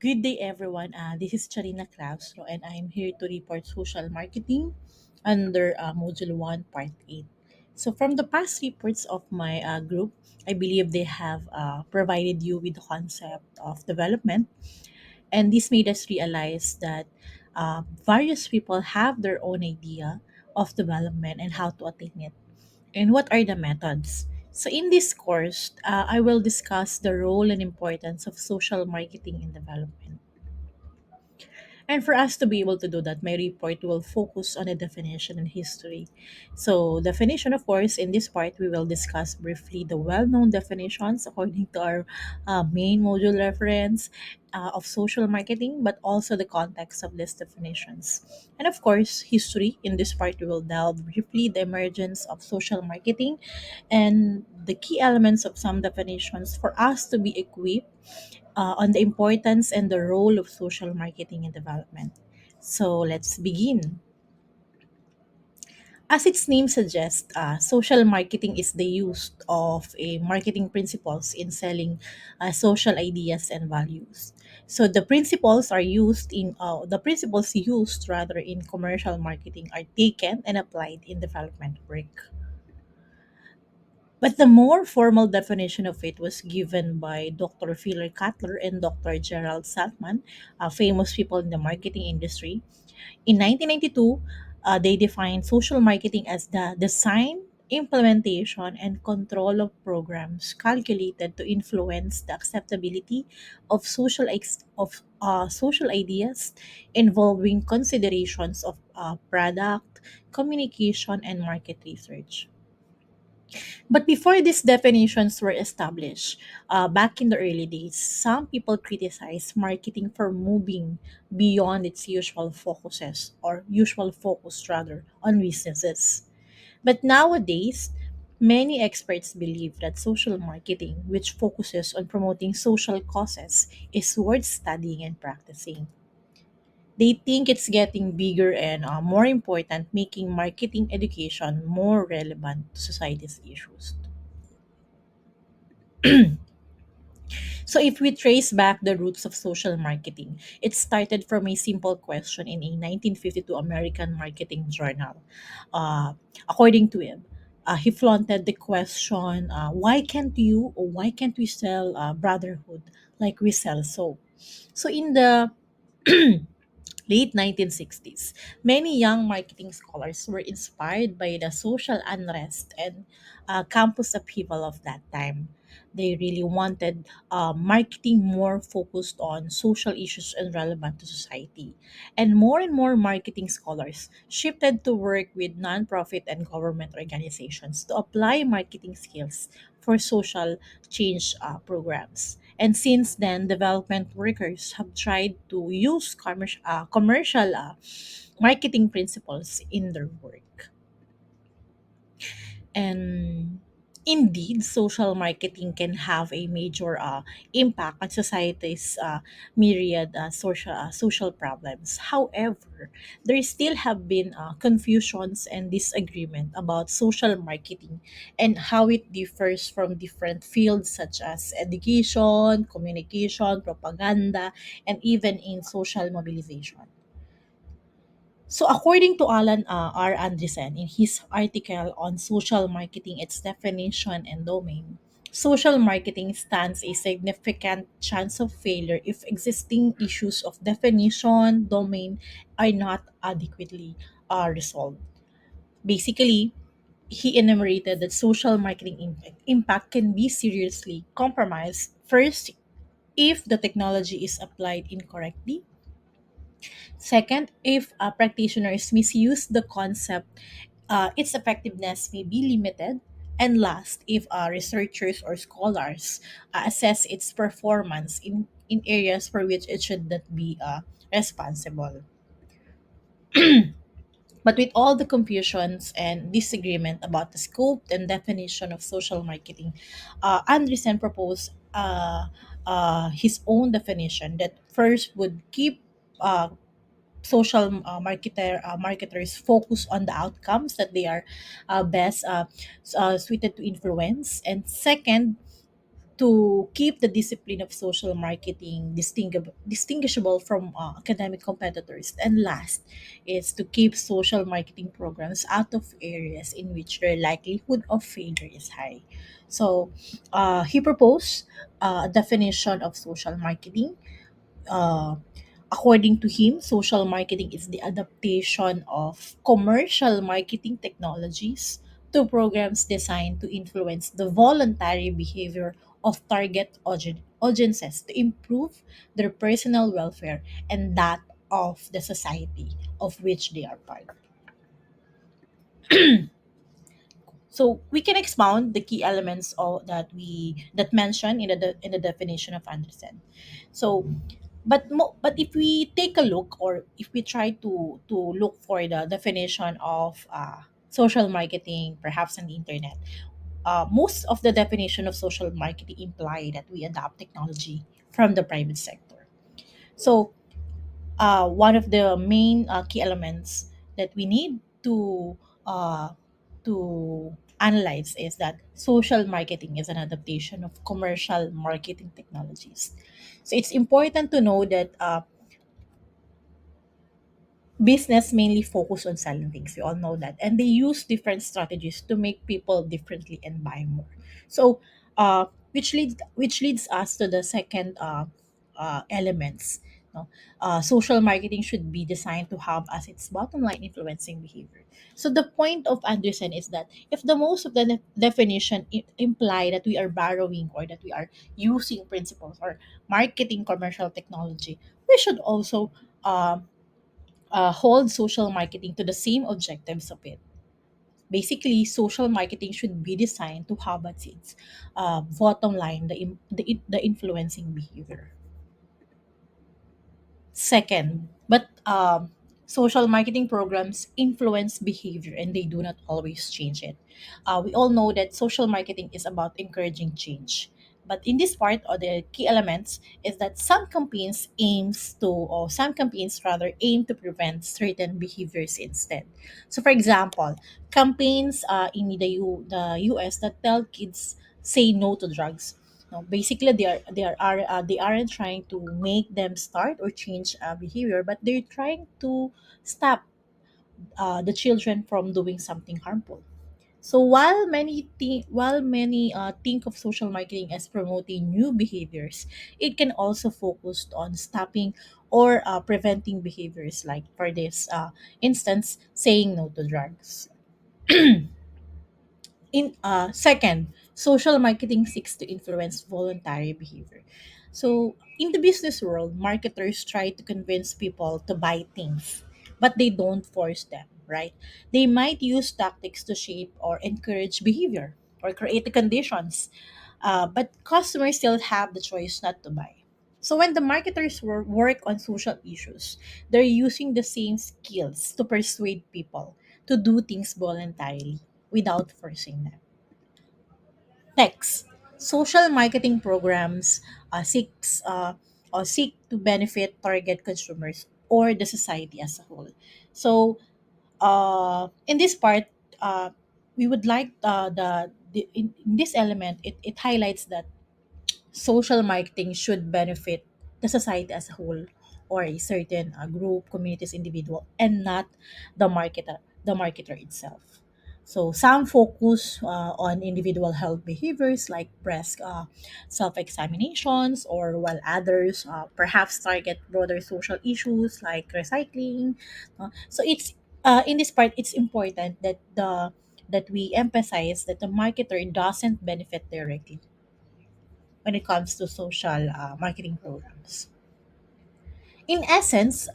Good day, everyone. This is Charina Claustro, and I'm here to report social marketing under Module 1, Part 8. So, from the past reports of my group, I believe they have provided you with the concept of development, and this made us realize that various people have their own idea of development and how to attain it, and what are the methods. So, in this course, I will discuss the role and importance of social marketing in development. And for us to be able to do that, my report will focus on the definition and history. So, definition, of course, in this part, we will discuss briefly the well known definitions according to our main module reference of social marketing, but also the context of these definitions. And of course, history. In this part, we will delve briefly the emergence of social marketing and the key elements of some definitions for us to be equipped on the importance and the role of social marketing in development. So let's begin. As its name suggests, social marketing is the use of a marketing principles in selling social ideas and values. So the principles used rather in commercial marketing are taken and applied in development work. But the more formal definition of it was given by Dr. Philip Cutler and Dr. Gerald Saltman, famous people in the marketing industry. In 1992, they defined social marketing as the design, implementation, and control of programs calculated to influence the acceptability of social ideas involving considerations of product, communication, and market research. But before these definitions were established, back in the early days, some people criticized marketing for moving beyond its usual focuses, or usual focus rather, on businesses. But nowadays, many experts believe that social marketing, which focuses on promoting social causes, is worth studying and practicing. They think it's getting bigger and more important, making marketing education more relevant to society's issues. So, if we trace back the roots of social marketing, it started from a simple question in a 1952 American marketing journal. Uh, According to him, he flaunted the question, why can't you or why can't we sell brotherhood like we sell soap? So, in the late 1960s, many young marketing scholars were inspired by the social unrest and campus upheaval of that time. They really wanted marketing more focused on social issues and relevant to society. And more marketing scholars shifted to work with nonprofit and government organizations to apply marketing skills for social change programs. And since then, development workers have tried to use commercial marketing principles in their work. And indeed, social marketing can have a major impact on society's myriad social problems. However, there still have been confusions and disagreement about social marketing and how it differs from different fields such as education, communication, propaganda, and even in social mobilization. So, according to Alan R. Andresen in his article on social marketing, its definition and domain, social marketing stands a significant chance of failure if existing issues of definition, domain are not adequately resolved. Basically, he enumerated that social marketing impact can be seriously compromised. First, if the technology is applied incorrectly. Second, if practitioners misuse the concept, its effectiveness may be limited. And last, if researchers or scholars assess its performance in areas for which it should not be responsible. But with all the confusions and disagreement about the scope and definition of social marketing, Andreessen proposed his own definition that first would keep marketers focus on the outcomes that they are best suited to influence, and second, to keep the discipline of social marketing distinguishable from academic competitors. And last is to keep social marketing programs out of areas in which their likelihood of failure is high. So he proposed a definition of social marketing. uh, According to him, social marketing is the adaptation of commercial marketing technologies to programs designed to influence the voluntary behavior of target audiences to improve their personal welfare and that of the society of which they are part. So we can expound the key elements of that mentioned in the definition of understand. So but if we take a look, or if we try to look for the definition of social marketing perhaps on the internet, most of the definition of social marketing imply that we adopt technology from the private sector. So one of the main key elements that we need uh, to analyze is that social marketing is an adaptation of commercial marketing technologies. So it's important to know that business mainly focus on selling things. We all know that, and they use different strategies to make people differently and buy more. So which leads us to the second elements. No? Social marketing should be designed to have as its bottom line influencing behavior. So the point of Anderson is that if the most of the definition imply that we are borrowing or that we are using principles or marketing commercial technology, we should also hold social marketing to the same objectives of it. Basically, social marketing should be designed to have at its bottom line the influencing behavior. Second, but social marketing programs influence behavior and they do not always change it. We all know that social marketing is about encouraging change. But in this part, or the key elements, is that some campaigns rather aim to prevent certain behaviors instead. So, for example, campaigns in the US that tell kids say no to drugs. No, basically, they aren't trying to make them start or change behavior, but they're trying to stop the children from doing something harmful. So while many think of social marketing as promoting new behaviors, it can also focus on stopping or preventing behaviors like, for this instance, saying no to drugs. In second, social marketing seeks to influence voluntary behavior. So in the business world, marketers try to convince people to buy things, but they don't force them, right? They might use tactics to shape or encourage behavior or create the conditions, but customers still have the choice not to buy. So when the marketers work on social issues, they're using the same skills to persuade people to do things voluntarily without forcing them. Next, social marketing programs seek to benefit target consumers or the society as a whole. So, in this part, uh, we would like in this element, it highlights that social marketing should benefit the society as a whole or a certain group, communities, individual, and not the marketer itself. So some focus on individual health behaviors like breast self-examinations, or while others perhaps target broader social issues like recycling. So it's in this part, it's important that we emphasize that the marketer doesn't benefit directly when it comes to social marketing programs. In essence,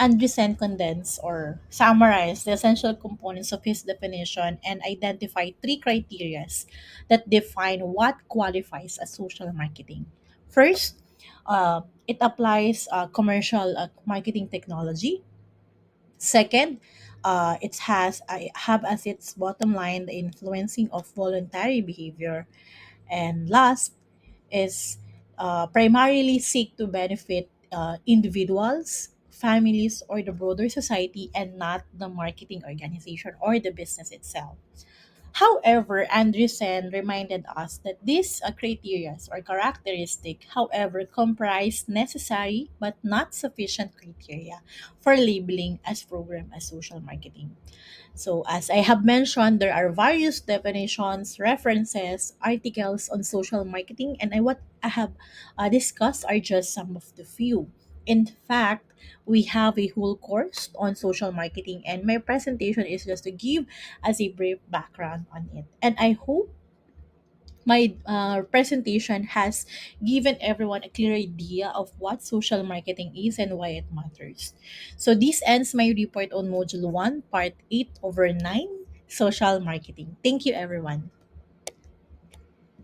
Andreessen condensed or summarized the essential components of his definition and identified three criteria that define what qualifies as social marketing. First, it applies commercial marketing technology. Second, it has have as its bottom line the influencing of voluntary behavior. And last is primarily seek to benefit individuals, families, or the broader society, and not the marketing organization or the business itself. However, Andreessen reminded us that these criteria or characteristic, however, comprise necessary but not sufficient criteria for labeling as program as social marketing. So, as I have mentioned, there are various definitions, references, articles on social marketing, and what I have discussed are just some of the few. In fact, we have a whole course on social marketing, and my presentation is just to give as a brief background on it. And I hope my presentation has given everyone a clear idea of what social marketing is and why it matters. So this ends my report on Module 1, Part 8 over 9, Social Marketing. Thank you, everyone.